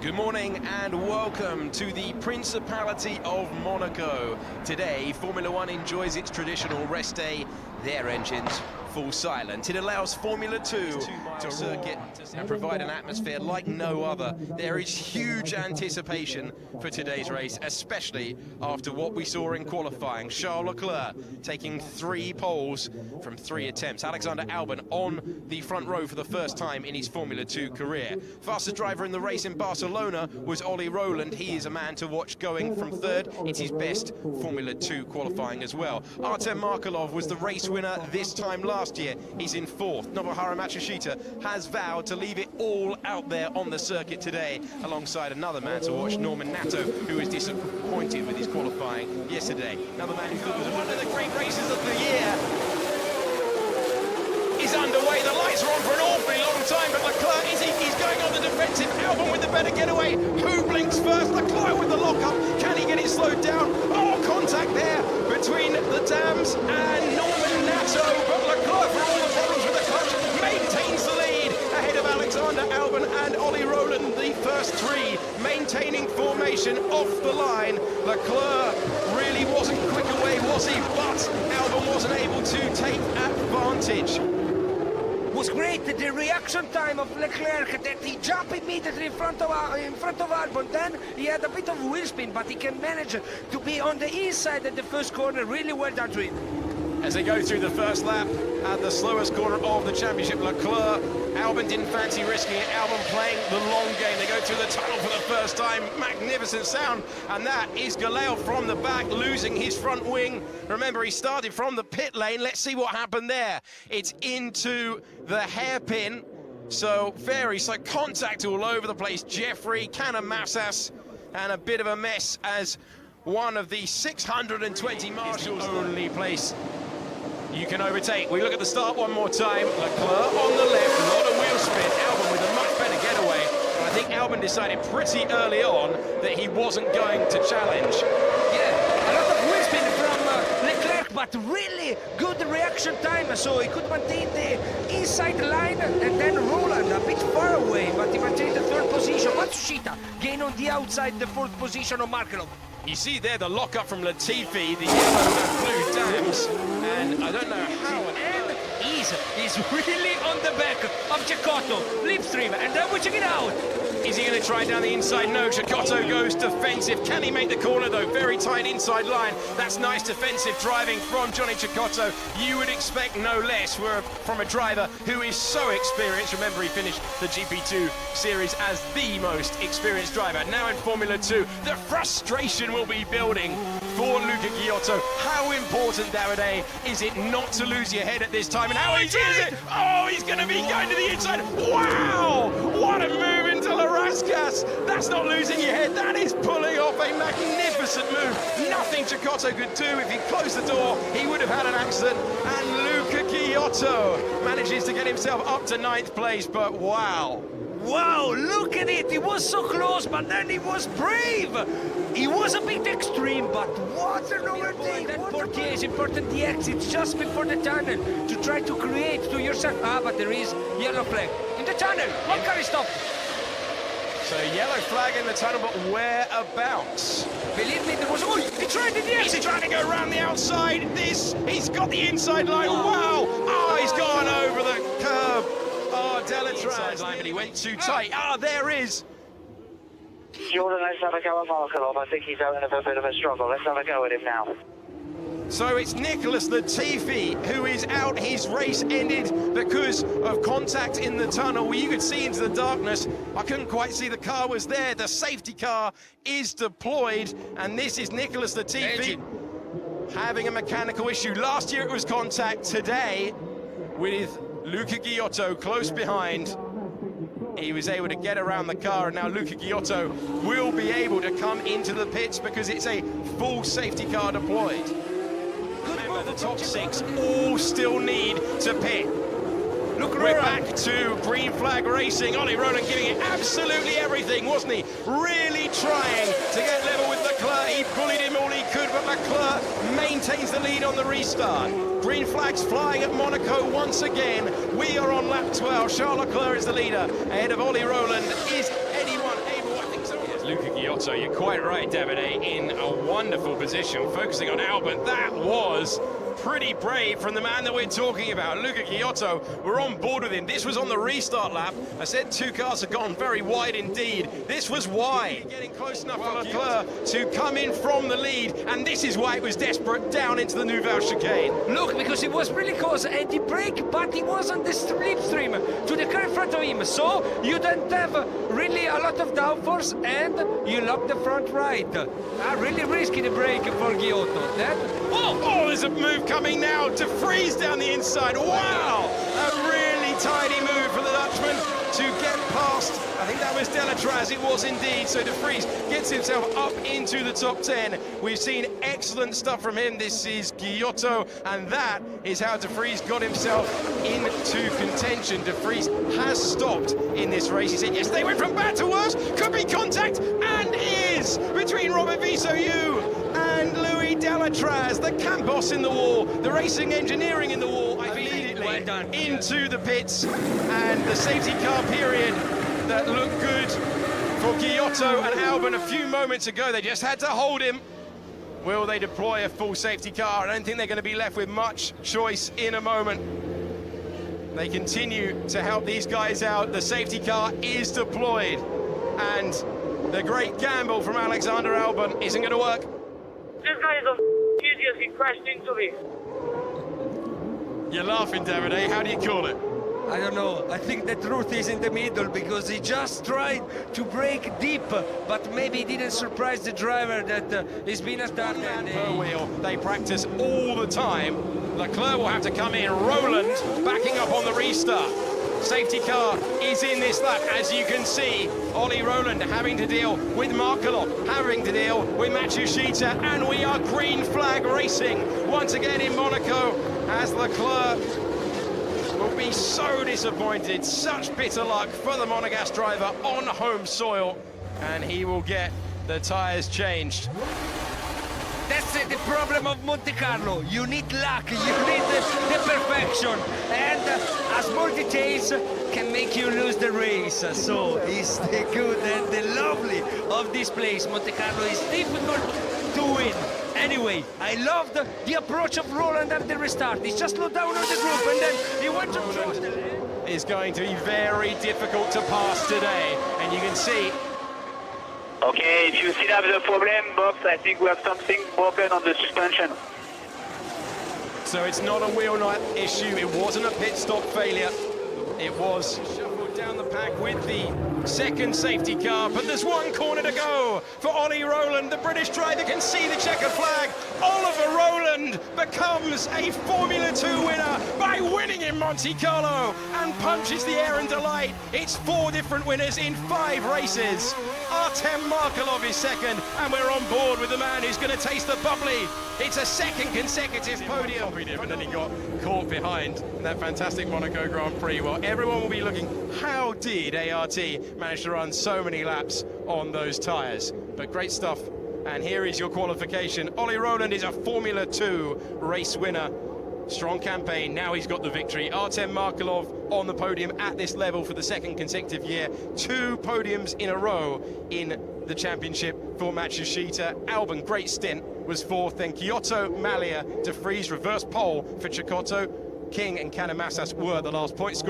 Good morning and welcome to the Principality of Monaco. Today, Formula One enjoys its traditional rest day, their engines full silent. It allows Formula 2 to circuit and provide an atmosphere like no other. There is huge anticipation for today's race, especially after what we saw in qualifying. Charles Leclerc taking 3 poles from 3 attempts. Alexander Albon on the front row for the first time in his Formula 2 career. Fastest driver in the race in Barcelona was Ollie Rowland. He is a man to watch going from 3rd. It's his best Formula 2 qualifying as well. Artem Markelov was the race winner this time last year. He's in 4th. Nobuharu Matsushita has vowed to leave it all out there on the circuit today, alongside another man to watch, Norman Nato, who was disappointed with his qualifying yesterday. Another man who thought was one of the great races of the year is underway. The lights are on for an awfully long time, but Leclerc, he's going on the defensive. Albon with the better getaway. Who blinks first? Leclerc with the lockup. Can he get it slowed down? Oh, contact there between the dams and Norman Nato, but Leclerc, for all the problems with the clutch, maintains the lead ahead of Alexander Albon and Ollie Rowland, the first 3 maintaining formation off the line. Leclerc really wasn't quick away, was he? But Albon wasn't able to take advantage. Was great, the reaction time of Leclerc, that he jumped immediately in front of Albon. Then he had a bit of wheel spin, but he can manage to be on the inside at the first corner. Really well done to him. As they go through the first lap at the slowest corner of the championship, Leclerc, Albon didn't fancy risking it. Albon playing the long game. They go through the tunnel for the first time. Magnificent sound. And that is Galeo from the back, losing his front wing. Remember, he started from the pit lane. Let's see what happened there. It's into the hairpin. So contact all over the place. Jeffrey, Canamassas, and a bit of a mess as one of the 620 marshals. Only place you can overtake. We look at the start one more time. Leclerc on the left, a lot of wheel spin. Albon with a much better getaway. And I think Albon decided pretty early on that he wasn't going to challenge. Yeah, a lot of wheel spin from Leclerc, but really good reaction time, so he could maintain the inside line, and then Rowland a bit far away, but he maintained the 3rd position. Matsushita gain on the outside, the 4th position of Markelov. You see there the lockup from Latifi, the yellow and blue dams, and I don't know how. And he's really on the back of Cecotto, Lipstream, and then we check it out. Is he going to try down the inside? No, Cecotto goes defensive. Can he make the corner though? Very tight inside line. That's nice defensive driving from Johnny Cecotto. You would expect no less from a driver who is so experienced. Remember, he finished the GP2 series as the most experienced driver. Now in Formula 2, the frustration will be building for Luca Ghiotto. How important, Davide, is it not to lose your head at this time? And how easy is it? Oh, he's going to be going to the inside. Wow! What a move into Larascas. That's not losing your head. That is pulling off a magnificent move. Nothing Cecotto could do. If he closed the door, he would have had an accident. And Luca Ghiotto manages to get himself up to 9th place, but wow. Wow, look at it! He was so close, but then he was brave! He was a bit extreme, but what an overtake! That Portier is important, the exit just before the tunnel, to try to create to yourself. But there is yellow flag in the tunnel. One car is stopped. So yellow flag in the tunnel, but whereabouts? Believe me, there was... Oh, he tried the exit! He's trying to go around the outside. He's got the inside line. Wow! Oh, he's gone over the curb. Oh, Delatraz, but he went too tight. There is. Jordan, let's have a go at Markelov. I think he's having a bit of a struggle. Let's have a go at him now. So it's Nicholas Latifi who is out. His race ended because of contact in the tunnel where you could see into the darkness. I couldn't quite see the car was there. The safety car is deployed, and this is Nicholas Latifi having a mechanical issue. Last year it was contact. Today, with Luca Ghiotto close behind, he was able to get around the car, and now Luca Ghiotto will be able to come into the pits because it's a full safety car deployed. Remember, the top 6 all still need to pit. Look, we're back to green flag racing. Ollie Rowland giving it absolutely everything, wasn't he? Really trying to get level with Leclerc. He bullied him all he could, but Leclerc maintains the lead on the restart. Green flags flying at Monaco once again. We are on lap 12. Charles Leclerc is the leader ahead of Ollie Rowland. Is anyone able? I think Luca Giotto, you're quite right, Davide, in a wonderful position, focusing on Albon. That was pretty brave from the man that we're talking about, Luca Giotto. We're on board with him. This was on the restart lap. I said two cars have gone very wide indeed. This was why. Getting close enough for Leclerc to come in from the lead, and this is why it was desperate down into the Nouvelle chicane. Look, because it was really close, and he braked, but he was on the slipstream to the car in front of him, so you don't have really a lot of downforce, and you lock the front right. Really risky the brake for Giotto. Oh, there's a move coming now to freeze down the inside. Wow, a really tidy move for the Dutchman to get past. I think that was Delatraz, it was indeed. So De Vries gets himself up into the top 10. We've seen excellent stuff from him. This is Giotto, and that is how De Vries got himself into contention. De Vries has stopped in this race. He said, yes, they went from bad to worse. Could be contact, and is between Robert Visoyu and Louis Delatraz, the Campos in the wall, the racing engineering in the wall, immediately into the pits, and the safety car period that looked good for Giotto and Albon a few moments ago. They just had to hold him. Will they deploy a full safety car? I don't think they're going to be left with much choice in a moment. They continue to help these guys out. The safety car is deployed, and the great gamble from Alexander Albon isn't going to work. This guy is a idiot, he crashed into me. You're laughing, Davide. How do you call it? I don't know. I think the truth is in the middle, because he just tried to brake deep, but maybe he didn't surprise the driver that he's been attacked. Per wheel. They practice all the time. Leclerc will have to come in. Roland backing up on the restart. Safety car is in this lap, as you can see. Ollie Roland having to deal with Markelov, having to deal with Matsushita, and we are green flag racing once again in Monaco, as Leclerc will be so disappointed. Such bitter luck for the Monegasque driver on home soil, and he will get the tyres changed. That's the problem of Monte Carlo. You need luck, you need the perfection, and small details can make you lose the race. So it's the good and the lovely of this place. Monte Carlo is difficult to win. Anyway, I loved the approach of Roland at the restart. He just slowed down on the group, and then he went to the... Is going to be very difficult to pass today, and you can see. Okay, if you still have the problem, Box, I think we have something broken on the suspension. So it's not a wheel nut issue, it wasn't a pit stop failure. It was shuffled down the pack with the second safety car, but there's one corner to go for Ollie Roland. The British driver can see the checkered flag. Oliver Roland becomes a Formula 2 winner by winning in Monte Carlo and punches the air in delight. It's 4 different winners in 5 races. Artem Markelov is second, and we're on board with the man who's going to taste the bubbly. It's a second consecutive podium. And then he got caught behind that fantastic Monaco Grand Prix. Well, everyone will be looking, how did ART manage to run so many laps on those tyres? But great stuff. And here is your qualification. Ollie Roland is a Formula 2 race winner. Strong campaign, now he's got the victory. Artem Markelov on the podium at this level for the second consecutive year. 2 podiums in a row in the championship for Matsushita. Albon, great stint, was 4th. Then Giotto, Malia, De Vries, reverse pole for Cecotto. King and Canamasas were the last point scorers.